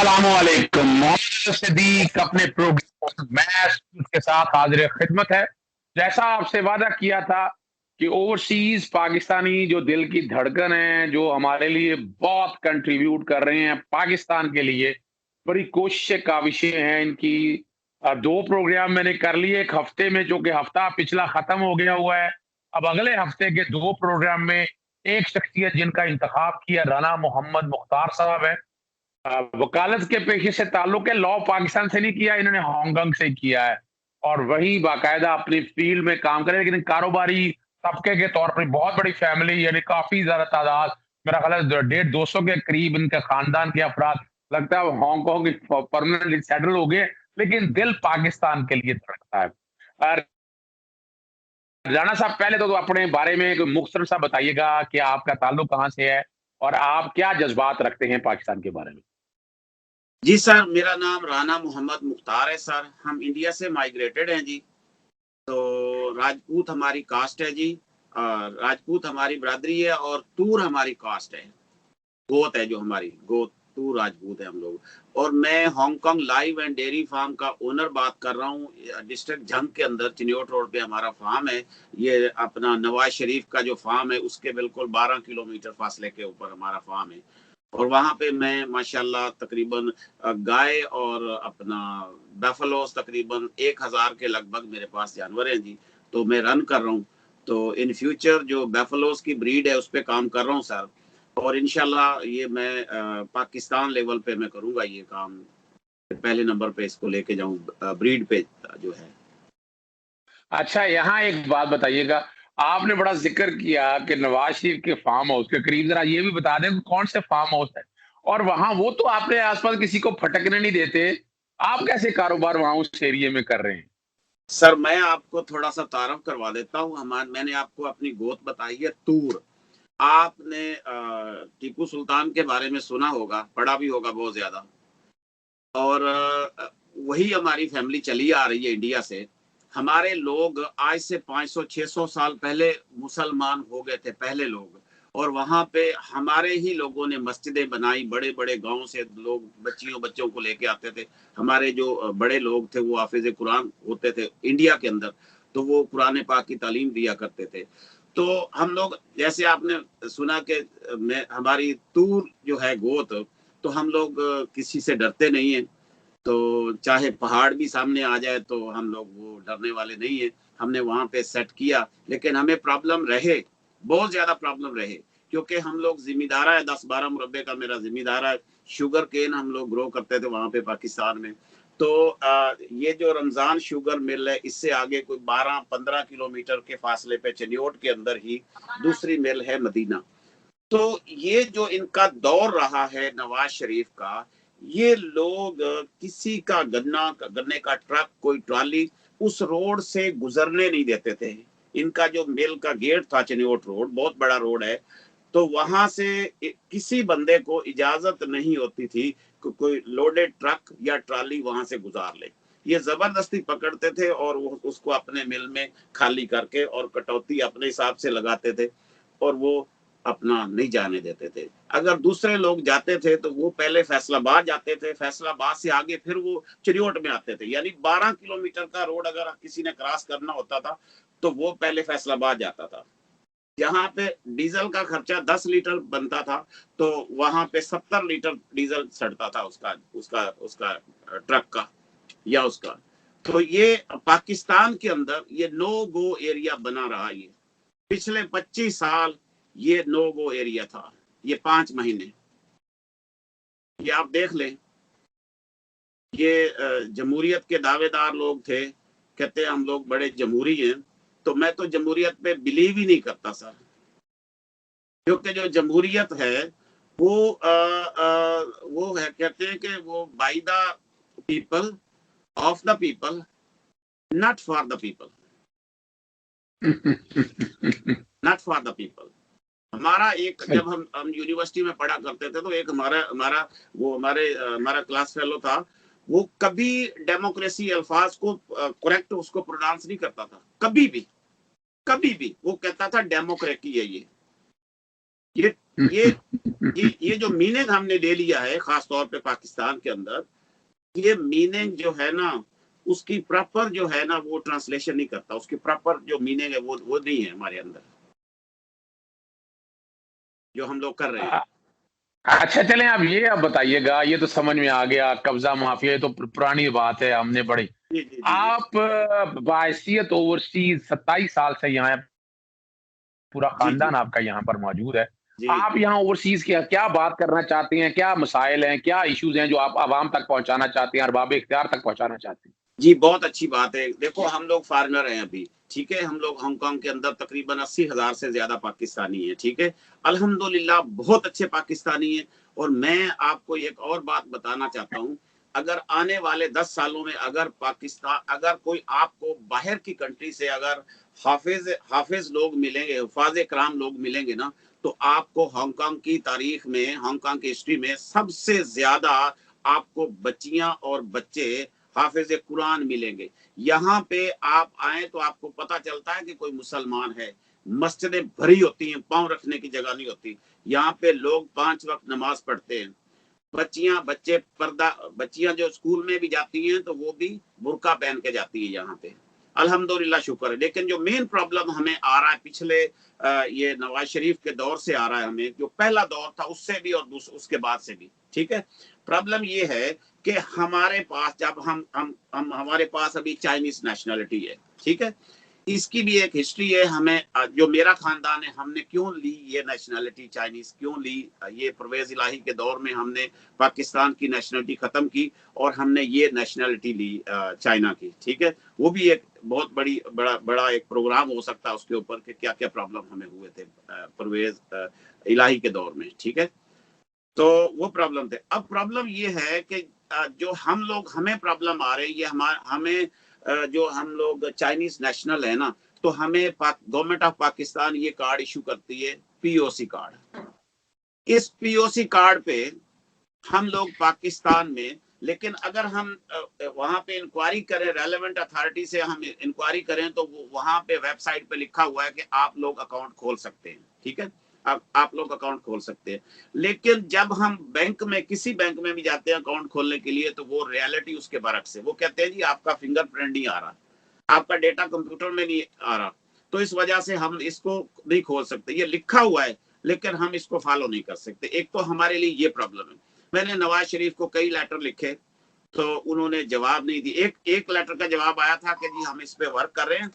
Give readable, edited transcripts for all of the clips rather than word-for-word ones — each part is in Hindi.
अस्सलामुअलैकुम। मोहम्मद सिद्दीक अपने प्रोग्राम मैच के साथ हाजिर खिदमत है। जैसा आपसे वादा किया था कि ओवरसीज पाकिस्तानी जो दिल की धड़कन है, जो हमारे लिए बहुत कंट्रीब्यूट कर रहे हैं पाकिस्तान के लिए, बड़ी कोशिशें काविशें हैं इनकी। 2 प्रोग्राम मैंने कर लिए एक हफ्ते में, जो कि हफ्ता पिछला खत्म हो गया हुआ है। अब अगले हफ्ते के 2 प्रोग्राम में एक शख्सियत जिनका इंतखाब किया राना मोहम्मद मुख्तार साहब है। वकालत के पेशे से ताल्लुक है, लॉ पाकिस्तान से नहीं किया, इन्होंने हांगकांग से किया है और वही बाकायदा अपनी फील्ड में काम करे, लेकिन कारोबारी तबके के तौर पर बहुत बड़ी फैमिली, यानी काफी ज्यादा तादाद, मेरा ख्याल है 150-200 के करीब इनके खानदान के अफराद, लगता है वो हांगकांग परमानेंटली सेटल हो गए, लेकिन दिल पाकिस्तान के लिए धड़कता है। राणा साहब, पहले तो अपने बारे में एक मुख्तसर सा बताइएगा कि आपका ताल्लुक कहाँ से है और आप क्या जज्बात रखते हैं पाकिस्तान के बारे में। जी सर, मेरा नाम राना मोहम्मद मुख्तार है सर। हम इंडिया से माइग्रेटेड हैं जी। तो राजपूत हमारी कास्ट है जी। राजपूत हमारी बरादरी है और तूर हमारी कास्ट है, गोत है जो हमारी गोत, तूर राजपूत है हम लोग। और मैं Hong Kong live and dairy farm का ओनर बात कर रहा हूँ। डिस्ट्रिक्ट झंग के अंदर चिन्योट रोड पे हमारा फार्म है। ये अपना नवाज शरीफ का जो फार्म है उसके बिल्कुल 12 किलोमीटर फासले के ऊपर हमारा फार्म है। और वहां पे मैं माशाल्लाह तकरीबन गाय और अपना बैफलोस तकरीबन 1000 के लगभग मेरे पास जानवर हैं जी। तो मैं रन कर रहा हूँ। तो इन फ्यूचर जो बैफलोस की ब्रीड है उस पर काम कर रहा हूँ सर। और इंशाल्लाह ये मैं पाकिस्तान लेवल पे मैं करूंगा ये काम, पहले नंबर पे इसको लेके जाऊं ब्रीड पे जो है। अच्छा, यहाँ एक बात बताइएगा, आपने बड़ा ज़िक्र किया कि नवाज़ शरीफ के फार्म हाउस के करीब, ज़रा ये भी बता दें कि कौन से फार्म हाउस है? और वहाँ वो तो आपके आस-पास किसी को फटकने नहीं देते, आप कैसे कारोबार वहाँ उस एरिये में कर रहे हैं? सर मैं आपको थोड़ा सा तारफ करवा देता हूँ। मैंने आपको अपनी गोत बताई है तूर। आपने टीपू सुल्तान के बारे में सुना होगा, पढ़ा भी होगा बहुत ज्यादा। और वही हमारी फैमिली चली आ रही है इंडिया से। हमारे लोग आज से 500-600 साल पहले मुसलमान हो गए थे पहले लोग। और वहां पे हमारे ही लोगों ने मस्जिदें बनाई, बड़े बड़े गांव से लोग बच्चों को लेके आते थे। हमारे जो बड़े लोग थे वो हाफिज कुरान होते थे इंडिया के अंदर, तो वो कुरान पाक की तालीम दिया करते थे। तो हम लोग, जैसे आपने सुना कि हमारी तूर जो है गोत, तो हम लोग किसी से डरते नहीं है। तो चाहे पहाड़ भी सामने आ जाए तो हम लोग वो डरने वाले नहीं है। हमने वहां पे सेट किया, लेकिन हमें प्रॉब्लम रहे, बहुत ज्यादा प्रॉब्लम रहे, क्योंकि हम लोग जिम्मेदारा है, 10-12 मुरब्बे का मेरा जिम्मेदारा है। शुगर केन हम लोग ग्रो करते थे वहां पे पाकिस्तान में। तो ये जो रमजान शुगर मिल है, इससे आगे कोई 12-15 किलोमीटर के फासले पे चिन्योट के अंदर ही दूसरी मिल है मदीना। तो ये जो इनका दौर रहा है नवाज शरीफ का, ये लोग किसी का गन्ने का ट्रक, कोई ट्रॉली उस रोड से गुजरने नहीं देते थे। इनका जो मिल का गेट था चिन्योट रोड, बहुत बड़ा रोड है, तो वहां से किसी बंदे को इजाजत नहीं होती थी कि कोई लोडेड ट्रक या ट्रॉली वहां से गुजार ले। ये जबरदस्ती पकड़ते थे और वो उसको अपने मिल में खाली करके और कटौती अपने हिसाब से लगाते थे और वो अपना नहीं जाने देते थे। अगर दूसरे लोग जाते थे तो वो पहले फैसलाबाद जाते थे, फैसलाबाद से आगे फिर वो चिरियोट में आते थे। यानी 12 किलोमीटर का रोड अगर किसी ने क्रॉस करना होता था तो वो पहले फैसलाबाद जाता था। जहां पे डीजल का खर्चा 10 लीटर बनता था, तो वहां पे 70 लीटर डीजल सड़ता था उसका उसका उसका ट्रक का या उसका। तो ये पाकिस्तान के अंदर ये नो गो एरिया बना रहा। ये पिछले 25 साल ये नो गो एरिया था, ये 5 महीने। ये आप देख लें, ये जमहूरियत के दावेदार लोग थे, कहते हैं हम लोग बड़े जमहूरी हैं। तो मैं तो जमहूरियत पे बिलीव ही नहीं करता सर, क्योंकि जो जमहूरियत है वो है, कहते हैं कि वो by the people, of the people, not for the people. Not for the people. हमारा एक, जब हम यूनिवर्सिटी में पढ़ा करते थे तो एक हमारा क्लास फेलो था, वो कभी डेमोक्रेसी अल्फाज को करेक्ट उसको प्रोनाउंस नहीं करता था, कभी भी वो कहता था डेमोक्रेसी है ये ये ये जो मीनिंग हमने ले लिया है खास तौर पे पाकिस्तान के अंदर, ये मीनिंग जो है ना उसकी प्रॉपर जो है ना वो ट्रांसलेशन नहीं करता, उसकी प्रॉपर जो मीनिंग है वो नहीं है हमारे अंदर जो हम लोग कर रहे हैं। अच्छा चलें, अब बताइएगा, ये तो समझ में आ गया, कब्जा माफिया, ये तो पुरानी बात है, हमने पढ़ी। जी जी जी जी आप बाहैसियत ओवरसीज 27 साल से यहाँ, पूरा जी जी खानदान आपका यहाँ पर मौजूद है। जी आप यहाँ ओवरसीज क्या क्या बात करना चाहते हैं? क्या मसाइल हैं, क्या इश्यूज हैं जो आप आवाम तक पहुँचाना चाहते हैं, अरबाब इख्तियार तक पहुँचाना चाहते हैं? जी, बहुत अच्छी बात है। देखो हम लोग फॉरेनर हैं अभी, ठीक है? हम लोग हांगकांग के अंदर तकरीबन 80,000 से ज़्यादा पाकिस्तानी हैं, ठीक है? अल्हम्दुलिल्लाह बहुत अच्छे पाकिस्तानी हैं। और मैं आपको एक और बात बताना चाहता हूँ, अगर आने वाले 10 सालों में अगर कोई आपको बाहर की कंट्री से अगर हाफ़िज़ लोग मिलेंगे, हुफ़ाज़-ए-किराम लोग मिलेंगे ना, तो आपको हांगकांग की तारीख में, हांगकांग की हिस्ट्री में सबसे ज़्यादा आपको बच्चियाँ और बच्चे हाफिज कुरान मिलेंगे। यहाँ पे आप आए तो आपको पता चलता है कि कोई मुसलमान है। मस्जिदें भरी होती हैं, पांव रखने की जगह नहीं होती। यहाँ पे लोग 5 वक्त नमाज पढ़ते हैं। बच्चियां जो स्कूल में भी जाती हैं तो वो भी बुर्का पहन के जाती है यहाँ पे। अल्हम्दुलिल्लाह शुक्र है। लेकिन जो मेन प्रॉब्लम हमें आ रहा है पिछले ये नवाज शरीफ के दौर से आ रहा है, हमें जो पहला दौर था उससे भी और उसके बाद से भी, ठीक है? प्रॉब्लम ये है कि हमारे पास जब हम हमारे पास अभी चाइनीज नेशनलिटी है, ठीक है? इसकी भी एक हिस्ट्री है। हमें जो मेरा खानदान है, हमने क्यों ली ये नेशनलिटी चाइनीज, क्यों ली? ये परवेज इलाही के दौर में हमने पाकिस्तान की नेशनलिटी खत्म की और हमने ये नेशनलिटी ली चाइना की, ठीक है? वो भी एक बहुत बड़ा एक प्रोग्राम हो सकता है उसके ऊपर कि क्या क्या प्रॉब्लम हमें हुए थे परवेज इलाही के दौर में, ठीक है? तो वो प्रॉब्लम थे। अब प्रॉब्लम ये है कि जो हमें प्रॉब्लम आ रही है, हमें जो हम लोग चाइनीज नेशनल है ना, तो हमें गवर्नमेंट ऑफ पाकिस्तान ये कार्ड इशू करती है, पीओसी कार्ड। इस पीओसी कार्ड पे हम लोग पाकिस्तान में, लेकिन अगर हम वहां पे इंक्वायरी करें, रेलेवेंट अथॉरिटी से हम इंक्वायरी करें, तो वहां पे वेबसाइट पे लिखा हुआ है कि आप लोग अकाउंट खोल सकते हैं, ठीक है? आप लोग अकाउंट खोल सकते हैं। लेकिन जब हम बैंक में, किसी बैंक में भी जाते हैं अकाउंट खोलने के लिए, तो वो रियलिटी उसके बरक्स है। वो कहते हैं जी आपका फिंगरप्रिंट नहीं आ रहा, आपका डेटा कंप्यूटर में नहीं आ रहा, तो इस वजह से हम इसको नहीं खोल सकते। ये लिखा हुआ है लेकिन हम इसको फॉलो नहीं कर सकते। एक तो हमारे लिए ये प्रॉब्लम है। मैंने नवाज शरीफ को कई लेटर लिखे तो उन्होंने जवाब नहीं दी। एक लेटर का जवाब आया था कि जी हम इस पे वर्क कर रहे हैं,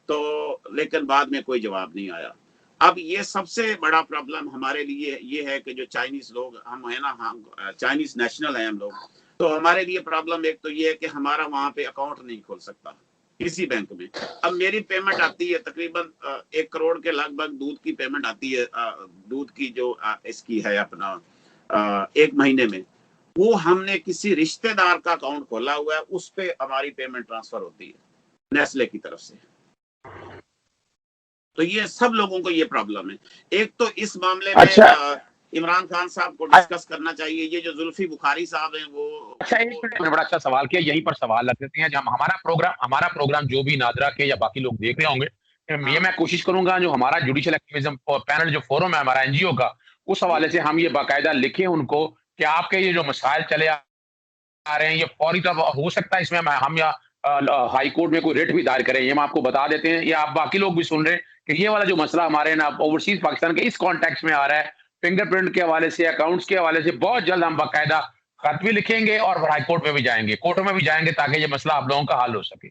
तो लेकिन बाद में कोई जवाब नहीं आया। अब ये सबसे बड़ा प्रॉब्लम हमारे लिए ये है कि जो चाइनीज लोग हम है ना, हम चाइनीज नेशनल है हम लोग, तो हमारे लिए प्रॉब्लम एक तो ये है कि हमारा वहां पे अकाउंट नहीं खोल सकता किसी बैंक में। अब मेरी पेमेंट आती है तकरीबन 1 करोड़ के लगभग दूध की पेमेंट आती है, दूध की जो इसकी है अपना 1 महीने में, वो हमने किसी रिश्तेदार का अकाउंट खोला हुआ है, उस पे हमारी पेमेंट ट्रांसफर होती है नेस्ले की तरफ से। तो ये सब लोगों को ये प्रॉब्लम है। एक तो इस मामले में अच्छा इमरान खान साहब को डिस्कस करना चाहिए। ये जो जुल्फी बुखारी साहब हैं वो अच्छा, एक मिनट, मैंने बड़ा अच्छा सवाल किया, यहीं पर सवाल रख देते हैं। जब हमारा प्रोग्राम जो भी नादरा के या बाकी लोग देख रहे होंगे, ये मैं कोशिश करूंगा जो हमारा जुडिशियल एक्टिविज्म पैनल जो फोरम है हमारा एनजीओ का, उस हवाले से हम ये बाकायदा लिखें उनको कि आपके ये जो मसाइल चले आ रहे हैं, ये फौरी तौर हो सकता है इसमें हम या हाई कोर्ट में कोई रिट भी दायर करें। ये हम आपको बता देते हैं, या आप बाकी लोग भी सुन रहे हैं कि ये वाला जो मसला हमारे ना ओवरसीज पाकिस्तान के इस कॉन्टेक्स्ट में आ रहा है, फिंगरप्रिंट के हवाले से, अकाउंट्स के हवाले से, बहुत जल्द हम बाकायदा खत भी लिखेंगे और हाई कोर्ट में भी जाएंगे, कोर्टों में भी जाएंगे, ताकि ये मसला आप लोगों का हल हो सके।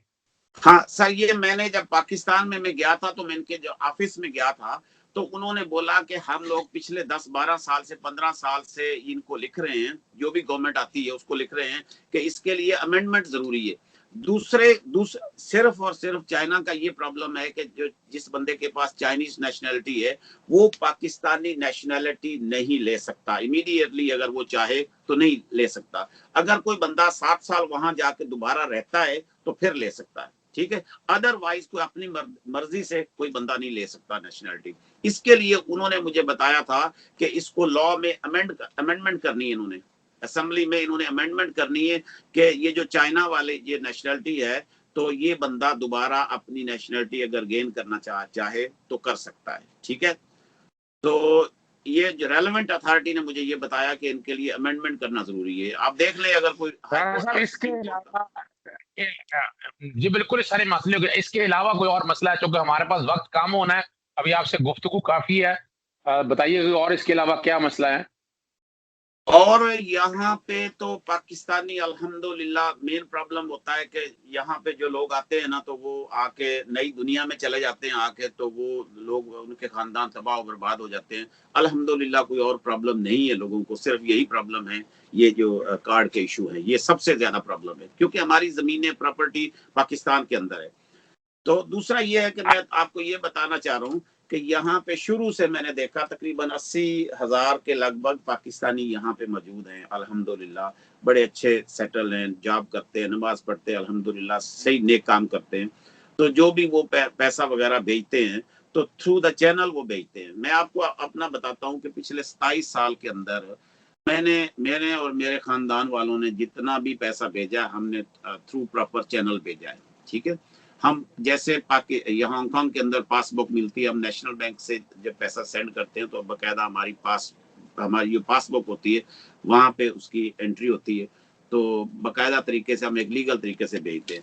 हाँ सर, ये मैंने जब पाकिस्तान में मैं गया था तो मैं इनके जो ऑफिस में गया था, तो उन्होंने बोला कि हम लोग पिछले 10-12 साल से 15 साल से इनको लिख रहे हैं, जो भी गवर्नमेंट आती है उसको लिख रहे हैं कि इसके लिए अमेंडमेंट जरूरी है। सिर्फ और सिर्फ चाइना का ये प्रॉब्लम है कि जो जिस बंदे के पास चाइनीज नेशनलिटी है वो पाकिस्तानी नेशनलिटी नहीं ले सकता इमीडिएटली। अगर वो चाहे तो नहीं ले सकता। अगर कोई बंदा 7 साल वहां जाके दोबारा रहता है तो फिर ले सकता है, ठीक है? अदरवाइज कोई अपनी मर्जी से कोई बंदा नहीं ले सकता नेशनलिटी। इसके लिए उन्होंने मुझे बताया था कि इसको लॉ में अमेंडमेंट करनी है। इन्होंने असेंबली में इन्होंने अमेंडमेंट करनी है कि ये जो चाइना वाले ये नेशनलिटी है, तो ये बंदा दोबारा अपनी नेशनलिटी अगर गेन करना चाहे तो कर सकता है, ठीक है? तो ये जो रेलेवेंट अथॉरिटी ने मुझे ये बताया कि इनके लिए अमेंडमेंट करना जरूरी है। आप देख लें अगर कोई राणा साहब इसके अलावा जी बिल्कुल इस सारे मसले के इसके अलावा कोई और मसला है, क्योंकि हमारे पास वक्त कम होना है, अभी आपसे गुफ्तगू काफी है, बताइए और इसके अलावा क्या मसला है। और यहाँ पे तो पाकिस्तानी अल्हम्दुलिल्लाह मेन प्रॉब्लम होता है कि यहाँ पे जो लोग आते हैं ना तो वो आके नई दुनिया में चले जाते हैं, आके तो वो लोग उनके खानदान तबाह बर्बाद हो जाते हैं। अल्हम्दुलिल्लाह कोई और प्रॉब्लम नहीं है लोगों को, सिर्फ यही प्रॉब्लम है, ये जो कार्ड के इशू है, ये सबसे ज्यादा प्रॉब्लम है, क्योंकि हमारी जमीनें प्रॉपर्टी पाकिस्तान के अंदर है। तो दूसरा ये है कि मैं आपको ये बताना चाह रहा हूँ कि यहाँ पे शुरू से मैंने देखा तकरीबन 80,000 के लगभग पाकिस्तानी यहाँ पे मौजूद हैं। अल्हम्दुलिल्लाह बड़े अच्छे सेटल हैं, जॉब करते हैं, नमाज पढ़ते हैं, अल्हम्दुलिल्लाह सही नेक काम करते हैं। तो जो भी वो पैसा वगैरह भेजते हैं तो थ्रू द चैनल वो भेजते हैं। मैं आपको अपना बताता हूँ कि पिछले 27 साल के अंदर मैंने और मेरे खानदान वालों ने जितना भी पैसा भेजा हमने थ्रू प्रॉपर चैनल भेजा है। ठीक है, हम जैसे यहाँ हांगकांग के अंदर पासबुक मिलती है, हम नेशनल बैंक से जब पैसा सेंड करते हैं तो बकायदा हमारी जो पासबुक होती है वहां पे उसकी एंट्री होती है, तो बकायदा तरीके से हम एक लीगल तरीके से भेजते हैं।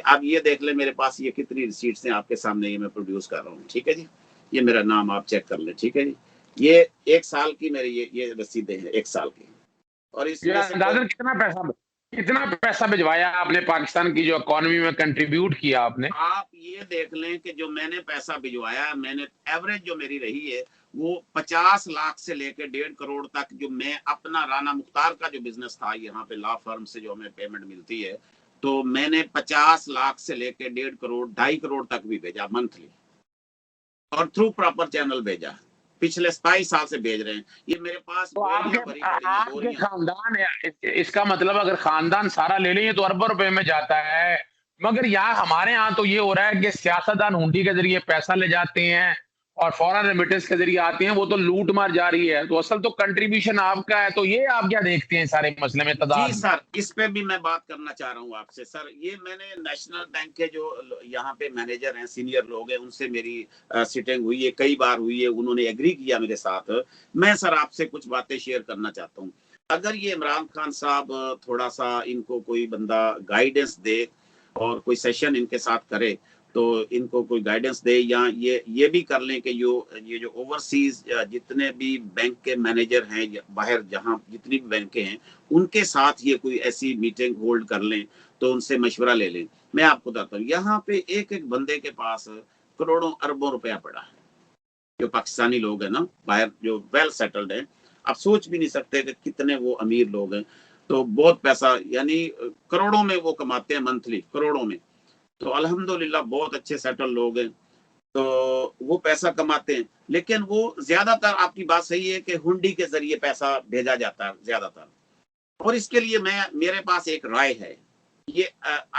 अब ये देख ले मेरे पास ये कितनी रिसीट्स हैं आपके सामने, ये मैं प्रोड्यूस कर रहा हूँ। ठीक है जी, ये मेरा नाम आप चेक कर ले। ठीक है जी, ये 1 साल की मेरी ये रसीदें हैं 1 साल की। और इसमें से अंदाजन कितना पैसा भिजवाया आपने, पाकिस्तान की जो इकोनॉमी में कंट्रीब्यूट किया आपने। आप ये देख लें कि जो मैंने पैसा भिजवाया, मैंने एवरेज जो मेरी रही है वो 50 लाख से लेकर 1.5 करोड़ तक, जो मैं अपना राना मुख्तार का जो बिजनेस था यहाँ पे लॉ फर्म से जो हमें पेमेंट मिलती है, तो मैंने 50 लाख से लेकर 1.5 करोड़ 2.5 करोड़ तक भी भेजा मंथली, और थ्रू प्रॉपर चैनल भेजा। पिछले 27 साल से भेज रहे हैं, ये मेरे पास तो बोरियां भरी पड़ी हैं, आपके बोरियां। खानदान है, इसका मतलब अगर खानदान सारा ले लेंगे तो अरबों रुपए में जाता है। मगर यहाँ हमारे यहाँ तो ये हो रहा है कि सियासतदान हुंडी के जरिए पैसा ले जाते हैं और फॉरेन रेमिटेंस के जरिए आते हैं, वो तो लूट मार जा रही है, तो असल तो कंट्रीब्यूशन आपका है। तो ये आप क्या देखते हैं सारे मसले में जी तदाद। सर, इस पे भी मैं बात करना चाह रहा हूँ आपसे। सर ये मैंने नेशनल बैंक के जो यहाँ पे मैनेजर हैं, सीनियर लोग हैं, उनसे मेरी सिटिंग हुई है, कई बार हुई है, उन्होंने एग्री किया मेरे साथ। मैं सर आपसे कुछ बातें शेयर करना चाहता हूँ। अगर ये इमरान खान साहब थोड़ा सा इनको कोई बंदा गाइडेंस दे और कोई सेशन इनके साथ करे, तो इनको कोई गाइडेंस दे, या ये भी कर लें कि ये जो ओवरसीज जितने भी बैंक के मैनेजर हैं बाहर, जहां जितनी भी बैंकें हैं, उनके साथ ये कोई ऐसी मीटिंग होल्ड कर लें, तो उनसे मशवरा ले लें। मैं आपको बताता हूँ, यहाँ पे एक एक बंदे के पास करोड़ों अरबों रुपया पड़ा है। जो पाकिस्तानी लोग हैं ना बाहर, जो वेल सेटल्ड हैं, आप सोच भी नहीं सकते कि कितने वो अमीर लोग हैं। तो बहुत पैसा, यानी करोड़ों में वो कमाते हैं मंथली, करोड़ों में। तो अल्हम्दुलिल्लाह बहुत अच्छे सेटल लोग हैं, तो वो पैसा कमाते हैं। लेकिन वो ज्यादातर, आपकी बात सही है कि हुंडी के जरिए पैसा भेजा जाता है ज्यादातर। और इसके लिए मेरे पास एक राय है, ये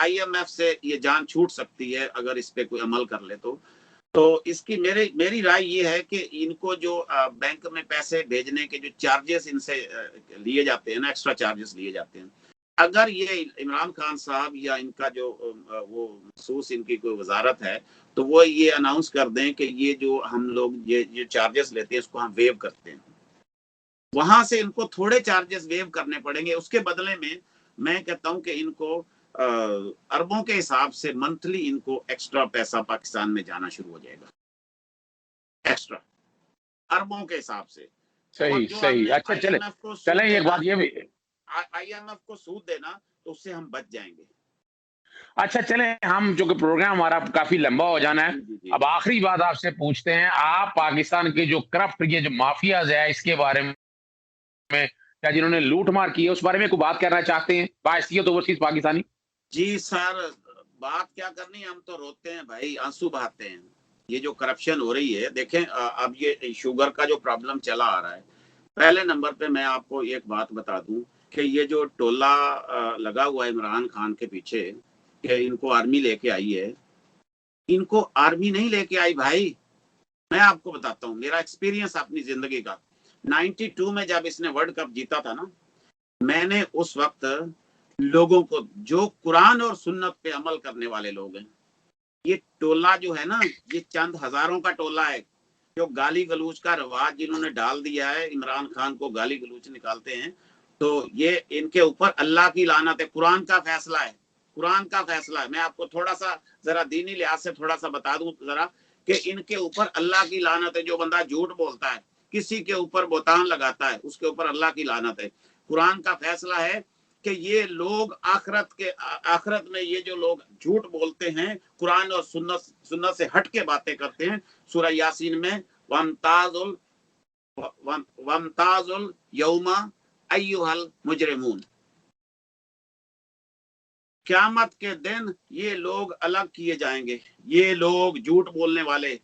IMF से ये जान छूट सकती है अगर इस पे कोई अमल कर ले तो इसकी मेरी राय ये है कि इनको जो बैंक में पैसे भेजने के जो चार्जेस इनसे लिए जाते हैं ना, एक्स्ट्रा चार्जेस लिए जाते हैं, अगर ये इमरान खान साहब या इनका जो वो मखसूस इनकी कोई वजारत है, तो वो ये अनाउंस कर दें कि ये जो हम लोग ये चार्जेस लेते हैं इसको हम वेव करते हैं। वहां से इनको थोड़े चार्जेस वेव करने पड़ेंगे, उसके बदले में मैं कहता हूं कि इनको अरबों के हिसाब से मंथली इनको एक्स्ट्रा पैसा पाकिस्तान में जाना शुरू हो जाएगा, एक्स्ट्रा अरबों के हिसाब से। और सही जो सही, हमने अच्छा चले IMF को सूद चले एक देना, बात ये भी, IMF को सूद देना, तो उससे हम बच जाएंगे। अच्छा चले हम, जो कि प्रोग्राम हमारा काफी लंबा हो जाना है, जी जी जी। अब आखिरी बात आपसे पूछते हैं, आप पाकिस्तान के जो करप्ट, ये जो माफियाज है, इसके बारे में, या जिन्होंने लूट मार की है, उस बारे में कोई बात करना चाहते हैं, बाहसीयत ओवरसीज पाकिस्तानी। जी सर, बात क्या करनी, हम तो रोते हैं भाई, आंसू बहाते हैं। ये जो करप्शन हो रही है, देखें अब ये शुगर का जो प्रॉब्लम चला आ रहा है, पहले नंबर पे मैं आपको एक बात बता दूं कि ये जो टोला लगा हुआ है इमरान खान के पीछे कि इनको आर्मी लेके आई है, इनको आर्मी नहीं लेके आई भाई। मैं आपको बताता हूँ मेरा एक्सपीरियंस अपनी जिंदगी का। 92 में जब इसने वर्ल्ड कप जीता था ना, मैंने उस वक्त लोगों को, जो कुरान और सुन्नत पे अमल करने वाले लोग हैं, ये टोला जो है ना, ये चंद हजारों का टोला है, जो गाली गलूच का रवाज जिन्होंने डाल दिया है, इमरान खान को गाली गलूच निकालते हैं, तो ये इनके ऊपर अल्लाह की लानत है। कुरान का फैसला है, कुरान का फैसला है। मैं आपको थोड़ा सा जरा दीनी लिहाज से थोड़ा सा बता दूं जरा कि इनके ऊपर अल्लाह की लानत है। जो बंदा झूठ बोलता है, किसी के ऊपर बोतान लगाता है, उसके ऊपर अल्लाह की लानत है। कुरान का फैसला है कि ये लोग आखिरत में ये जो लोग झूठ बोलते हैं, कुरान और सुन्नत से हट के बातें करते हैं। सूरह यासीन में वमताजुल यौमा अय्युहल मुजरिमून, क़यामत के दिन ये लोग अलग किए जाएंगे। ये लोग झूठ बोलने वाले,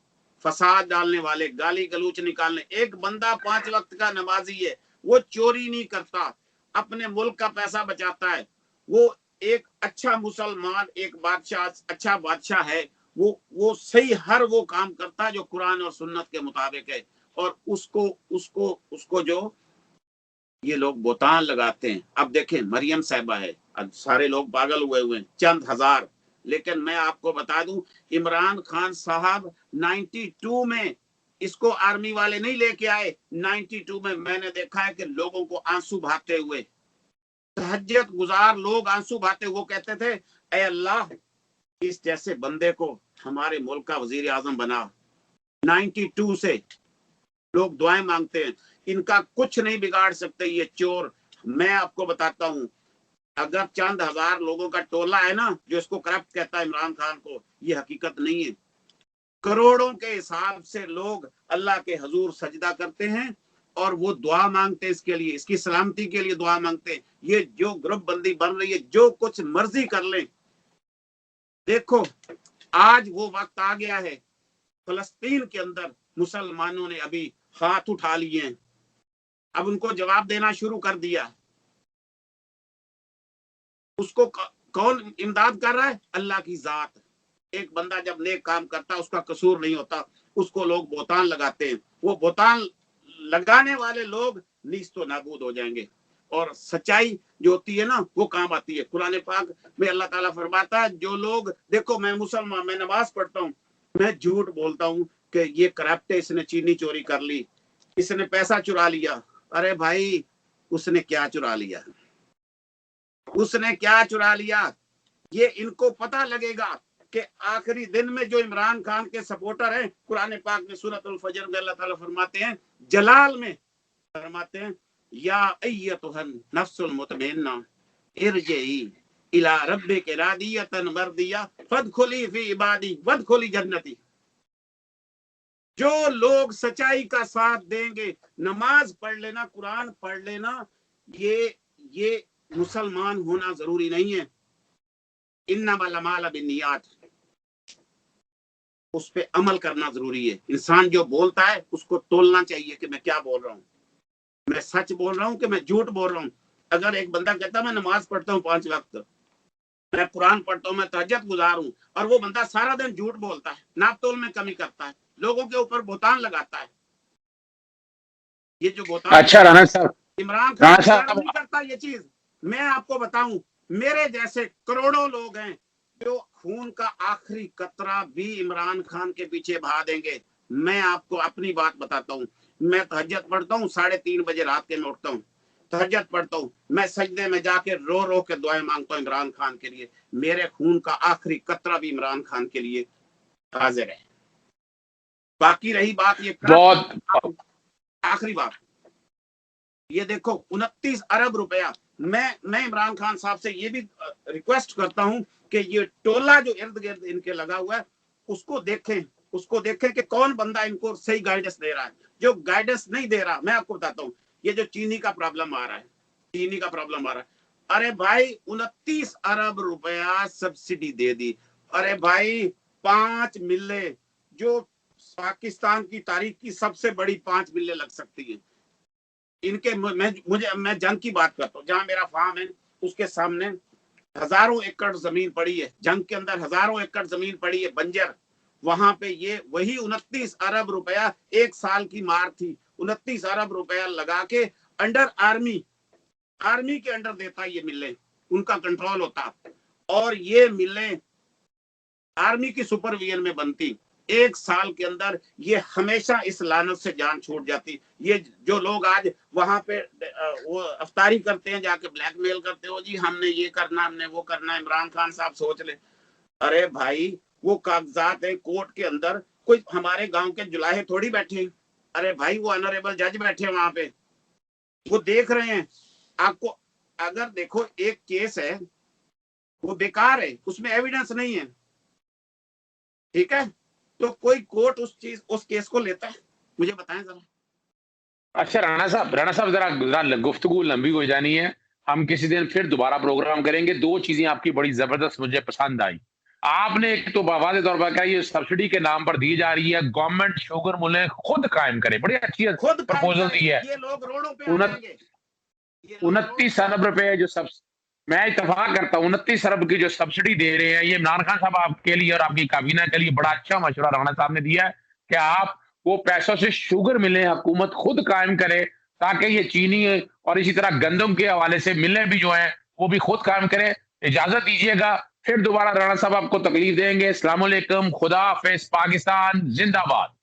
फसाद डालने वाले, गाली गलूच निकालने। एक बंदा 5 वक्त का नमाजी है, वो चोरी नहीं करता, अपने मुल्क का पैसा बचाता है, वो एक अच्छा मुसलमान, एक बादशाह, अच्छा बादशाह है। वो सही हर वो काम करता है जो कुरान और सुन्नत के मुताबिक है। और उसको जो ये लोग बोतान लगाते हैं। अब देखें, मरियम साहिबा है, अब सारे लोग पागल हुए हैं, चंद हजार। लेकिन मैं आपको बता दूं, इमरान खान साहब 92 में इसको आर्मी वाले नहीं लेके आए। 92 में मैंने देखा है कि लोगों को आंसू बहाते हुए, तहज्जुद गुजार लोग आंसू बहाते, वो कहते थे, ऐ अल्लाह, इस जैसे बंदे को हमारे मुल्क का वजीर आजम बना। 92 से लोग दुआएं मांगते हैं। इनका कुछ नहीं बिगाड़ सकते ये चोर। मैं आपको बताता हूं, अगर चंद हजार लोगों का टोला है ना जो इसको करप्ट कहता है इमरान खान को, ये हकीकत नहीं है। करोड़ों के हिसाब से लोग अल्लाह के हजूर सजदा करते हैं और वो दुआ मांगते हैं इसके लिए, इसकी सलामती के लिए दुआ मांगते हैं। ये जो ग्रुप बंदी बन रही है, जो कुछ मर्जी कर ले, देखो आज वो वक्त आ गया है। फलस्तीन के अंदर मुसलमानों ने अभी हाथ उठा लिए हैं, अब उनको जवाब देना शुरू कर दिया। उसको कौन इमदाद कर रहा है? अल्लाह की जात। एक बंदा जब नेक काम करता है, उसका कसूर नहीं होता, उसको लोग बोतान लगाते हैं। वो बोतान लगाने वाले लोग नीस्तो नाबूद हो जाएंगे। और सच्चाई जो होती है ना, वो काम आती है। कुरान पाक में अल्लाह ताला फरमाता है, जो लोग, देखो मैं मुसलमान, मैं नमाज पढ़ता हूँ, मैं झूठ बोलता हूँ कि ये करप्ट है, इसने चीनी चोरी कर ली, इसने पैसा चुरा लिया। अरे भाई, उसने क्या चुरा लिया? उसने क्या चुरा लिया? ये इनको पता लगेगा कि आखिरी दिन में जो इमरान खान के सपोर्टर हैं, कुरान पाक में सूरतुल फजर में अल्लाह ताला फरमाते हैं, जलाल में फरमाते हैं, या अय्यतुहन नफ्सुल मुतमइन्ना इरजिई इला रब्बिक रादियतन मर्दिया फदखुली फी इबादी वदखुली जन्नती। जो लोग सच्चाई का साथ देंगे, नमाज पढ़ लेना, कुरान पढ़ लेना, ये मुसलमान होना जरूरी नहीं है। इन्नमल अमाल बिन्नियात, उस पे अमल करना जरूरी है। इंसान जो बोलता है उसको तोलना चाहिए कि मैं क्या बोल रहा हूँ, मैं सच बोल रहा हूँ कि मैं झूठ बोल रहा हूँ। अगर एक बंदा कहता है मैं नमाज पढ़ता हूँ 5 वक्त, मैं कुरान पढ़ता हूँ, मैं तहज्जुद गुजार हूँ, और वो बंदा सारा दिन झूठ बोलता है, नाप तोल में कमी करता है, लोगों के ऊपर बोतान लगाता है, ये जो बोतान, अच्छा राणा साहब, इमरान खान नहीं करता ये चीज। मैं आपको बताऊं, मेरे जैसे करोड़ों लोग हैं जो खून का आखिरी कतरा भी इमरान खान के पीछे बहा देंगे। मैं आपको अपनी बात बताता हूँ, मैं तहज्जुद पढ़ता हूँ, 3:30 बजे रात के मैं उठता हूँ, तहज्जुद पढ़ता हूँ, मैं सजदे में जाके रो रो के दुआएं मांगता हूँ इमरान खान के लिए। मेरे खून का आखिरी कतरा भी इमरान खान के लिए हाजिर है। बाकी रही बात ये बहुत आखिरी बात, ये देखो 29 अरब रुपया। मैं इमरान खान साहब से ये भी रिक्वेस्ट करता हूं कि ये टोला जो इर्द गिर्द इनके लगा हुआ है, उसको देखें कि कौन बंदा इनको सही गाइडेंस दे रहा है। जो गाइडेंस नहीं दे रहा, मैं आपको बताता हूँ, ये जो चीनी का प्रॉब्लम आ रहा है, अरे भाई 29 अरब रुपया सब्सिडी दे दी। अरे भाई 5 मिलें, जो पाकिस्तान की तारीख की सबसे बड़ी 5 मिलें लग सकती है इनके। मैं जंग की बात करता हूँ, जहां मेरा फार्म है उसके सामने हजारों एकड़ जमीन पड़ी है, जंग के अंदर हजारों एकड़ जमीन पड़ी है बंजर। वहां पे ये वही 29 अरब रुपया, 1 साल की मार थी, 29 अरब रुपया लगा के अंडर आर्मी के अंडर देता ये मिलें, उनका कंट्रोल होता, और ये मिलें आर्मी की सुपरविजन में बनती। 1 साल के अंदर ये हमेशा इस लानत से जान छूट जाती। ये जो लोग आज वहां पे वो अफ्तारी करते हैं, जाके ब्लैकमेल करते हो, जी हमने ये करना, हमने वो करना, इमरान खान साहब सोच ले। अरे भाई वो कागजात है कोर्ट के अंदर, कोई हमारे गांव के जुलाहे थोड़ी बैठे हैं। अरे भाई वो ऑनरेबल जज बैठे हैं वहां पे, वो देख रहे हैं आपको। अगर देखो एक केस है वो बेकार है, उसमें एविडेंस नहीं है, ठीक है, तो कोई कोर्ट उस केस को लेता है? मुझे बताएं जरा। अच्छा राणा साहब जरा गुफ्तगू लंबी हो जानी है। हम किसी दिन फिर दोबारा प्रोग्राम करेंगे। 2 चीजें आपकी बड़ी जबरदस्त मुझे पसंद आई। आपने एक तो वाज़ेह तौर पर कहा ये सब्सिडी के नाम पर दी जा रही है, गवर्नमेंट शुगर मिलें खुद कायम करे। बड़ी अच्छी खुद कायम प्रपोजल करें, दी है। ये लोग रोडों पे आ जाएंगे, ये लोग रोडों 29 पे आ अरब जाएंगे। रुपए जो सब, मैं इत्तेफाक करता हूँ 29 अरब की जो सब्सिडी दे रहे हैं, ये इमरान खान साहब आपके लिए और आपकी काबीना के लिए बड़ा अच्छा मशवरा राणा साहब ने दिया है कि आप वो पैसों से शुगर मिलें हुकूमत खुद कायम करे, ताकि ये चीनी और इसी तरह गंदम के हवाले से मिलें भी जो हैं वो भी खुद कायम करें। इजाजत दीजिएगा, फिर दोबारा राणा साहब आपको तकलीफ देंगे। अस्सलाम वालेकुम, खुदा हाफिज, पाकिस्तान जिंदाबाद।